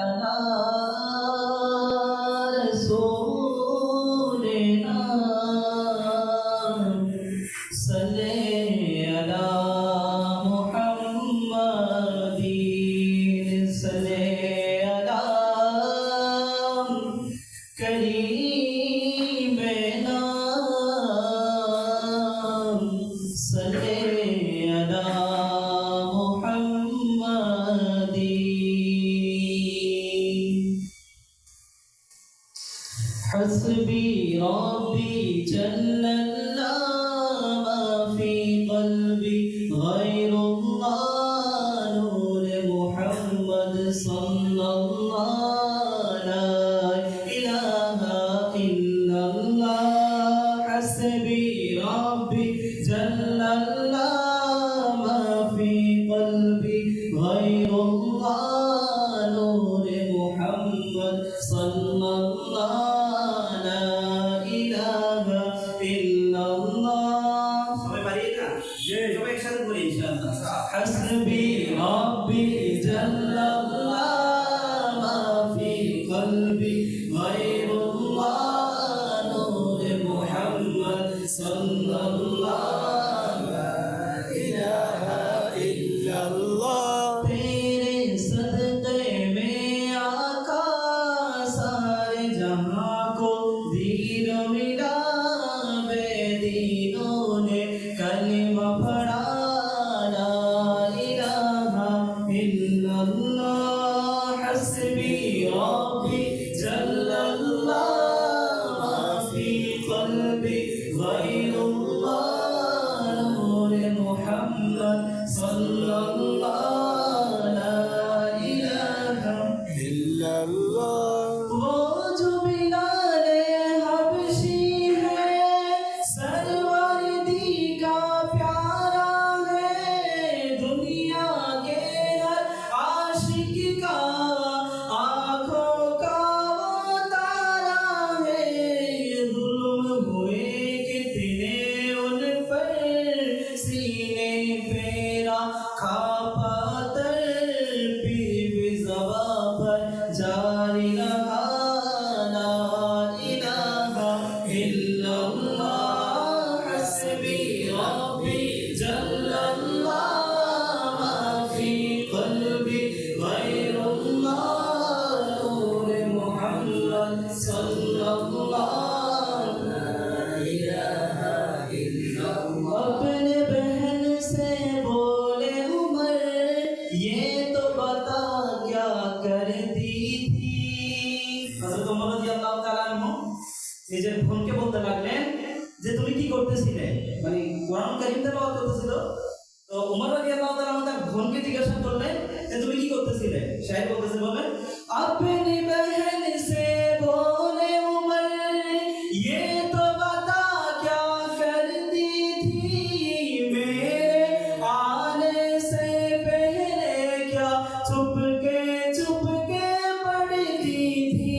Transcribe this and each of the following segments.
अला रसूलिना सल्ले अला मुहम्मदीन सल्ले अला करीमना सल्ले अला हस्बी रब्बी जल्लल्लाह मा फी क़ल्बी गैरुल्लाह नूर मुहम्मद सल्लल्लाह ला इलाहा इल्लल्लाह हस्बी रब्बी जल्लल्लाह मा फी क़ल्बी गैरुल्लाह नूर मुहम्मद सल्लल्लाह हस्बी रब्बी जल्लल्लाह मा फी क़ल्बी गैरुल्लाह नूर मुहम्मद सल्लल्लाह ला इलाहा इल्लल्लाह तेरे सदक़े में आका सारे जहां को दीन मिला बेदीनों ने कलिमा पढ़ा हस्बी रब्बी जल्लल्लाह मा फी क़ल्बी गैरुल्लाह नूर मुहम्मद सल्लल्लाह ला इलाहा इल्लल्लाह वो जो बिलाले हबशी है सरवरदी का प्यारा है दुनिया के हर आशिक का जारी रहा ला इलाहा इल्लल्लाह हस्बी रब्बी जल्लल्लाह मा फी क़ल्बी गैरुल्लाह नूर मुहम्मद सल्लल्लाह ला इलाहा इल्लल्लाह अपने बहन से बोले उमर ये तो बता क्या करती थी हযরত ওমর রাদিয়াল্লাহু তাআলা আনহু নিজের বোনকে বলতে লাগলেন যে তুমি কি করতেছিলে মানে কোরআন কারীম তেলাওয়াত করতেছিল তো ওমর রাদিয়াল্লাহু তাআলা তার বোনকে জিজ্ঞাসা করলেন যে তুমি কি করতেছিলে শায়র বলতেছে বলেন अपनी बहन से बोले उमर ये तो बता क्या करती थी मेरे आने से पहले क्या चुप के पढ़ती थी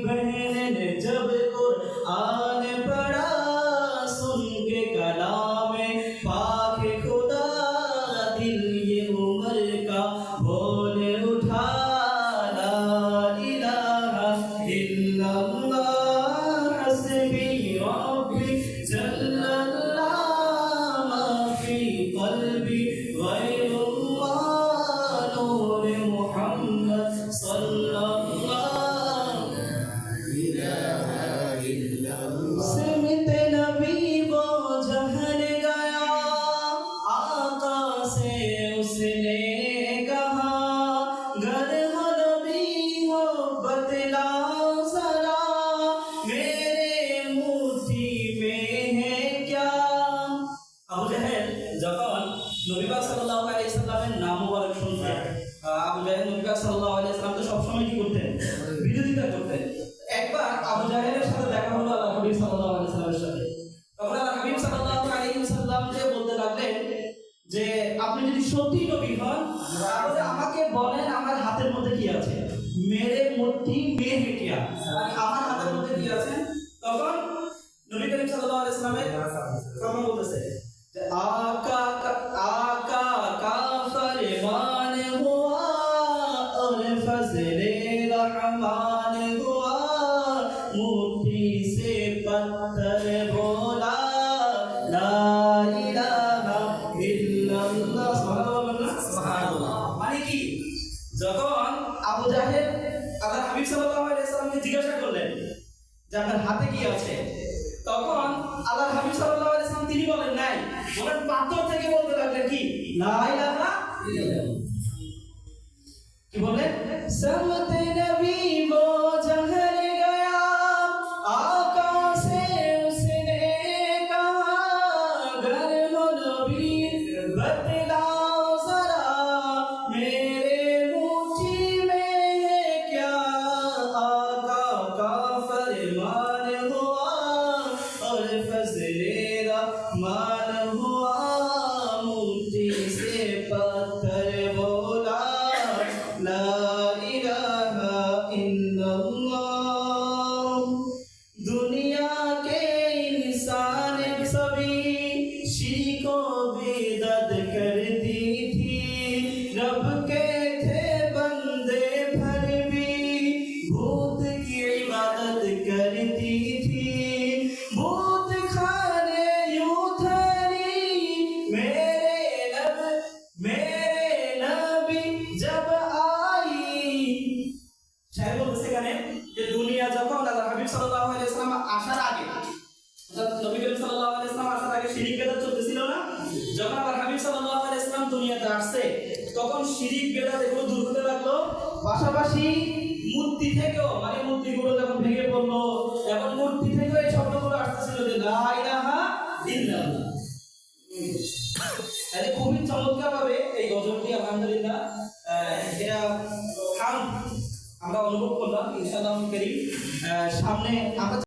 बहन ने जब कुरान पढ़ा सुन के कलाम पाक खुदा दिल ये उमर का बोल उठा ला इलाहा इल्लल्लाह हस्बी रब्बी जल्लल्लाह मा फी क़ल्बी गैरुल्लाह नूर मुहम्मद सल्लल्लाह ला इलाहा इल्लल्लाह सिमते नबी वो जहन गया आका से उसने कहा घर हो नबी हो बतलाओ जरा मेरे मुट्ठी में है क्या আবু জাহেল যখন নবী পাক সাল্লাল্লাহু আলাইহি সাল্লামের নাম মুবারক শুনতেন আবু জাহেল নবী পাক সাল্লাল্লাহু আলাইহি সাল্লাম তো সব সময় কি করতেন বিরোধিতা করতেন একবার আবু জাহেলের সাথে দেখা হলো আল্লাহর হাবিব সাল্লাল্লাহু আলাইহি সাল্লামের সাথে তখন আল্লাহর হাবিব সাল্লাল্লাহু আলাইহি সাল্লাম যে বলতে লাগলেন যে আপনি যদি সত্যি নবী হন তাহলে আমাকে বলেন আমার হাতের মধ্যে কি আছে মেরে মুट्ठी में है क्या মানে আমার হাতের মধ্যে কি আছে তখন নবী করিম সাল্লাল্লাহু আলাইহি সাল্লামের কথা বলতেছে যে आका का फरमान हुआ और फजले रहमान हुआ, मुट्ठी से पत्थर बोला, ला इलाहा इल्लल्लाह। सुबहानाल्लाह। মানে কি, যখন আবু জাহেল আল্লাহর হাবিব সাল্লাল্লাহু আলাইহি ওয়াসাল্লামকে জিজ্ঞাসা করলেন যে আপনার হাতে কি আছে, তখন আল্লাহর হাবিব সাল্লাল্লাহু আলাইহি ওয়াসাল্লাম তিনি বলেন নাই, বলেন পাথর থেকে বলতে লাগলেন কি, লা ইলাহা ইল্লাল্লাহ। কি বলেন, সমতে নবী वो जहर गया, आका से उसने कहा, घर हो नबी बतलाओ जरा, मेरे मुट्ठी में है क्या, आका का फरमान हुआ और फज़ले रहमान हुआ, मुट्ठी से पत्थर बोला, ला इलाहा इल्लल्लाह। दुनिया के इंसान सभी शिर्क को बिदअत करती थी, रब के थे बंदे भर भी भूत की इबादत करती थी, भूत खाने यूं थरी मेरे नबी जब শায়ের বলতেছে এখানে যে দুনিয়া যখন আল্লাহর হাবিব সাল্লাল্লাহু আলাইহি ওয়াসাল্লাম আসার আগে, নবী করিম সাল্লাল্লাহু আলাইহি ওয়াসাল্লাম আসার আগে শিরক বিদআত চলতেছিল না, যখন আল্লাহর হাবিব সাল্লাল্লাহু আলাইহি ওয়াসাল্লাম দুনিয়াতে আসছে তখন শিরক বিদআত এগুলো দূর হতে লাগলো, পাশাপাশি মূর্তি থেকেও, মানে মূর্তিগুলো যখন ভেঙে পড়লো, এখন মূর্তি থেকেও এই শব্দগুলো আসতেছিল যে লা ইলাহা ইল্লাল্লাহ। তাহলে খুবই চমৎকারভাবে এই গজলটি আলহামদুলিল্লাহ এটা আমরা অনুভব করলাম ইনশাআল্লাহ কারীম। সামনে আমরা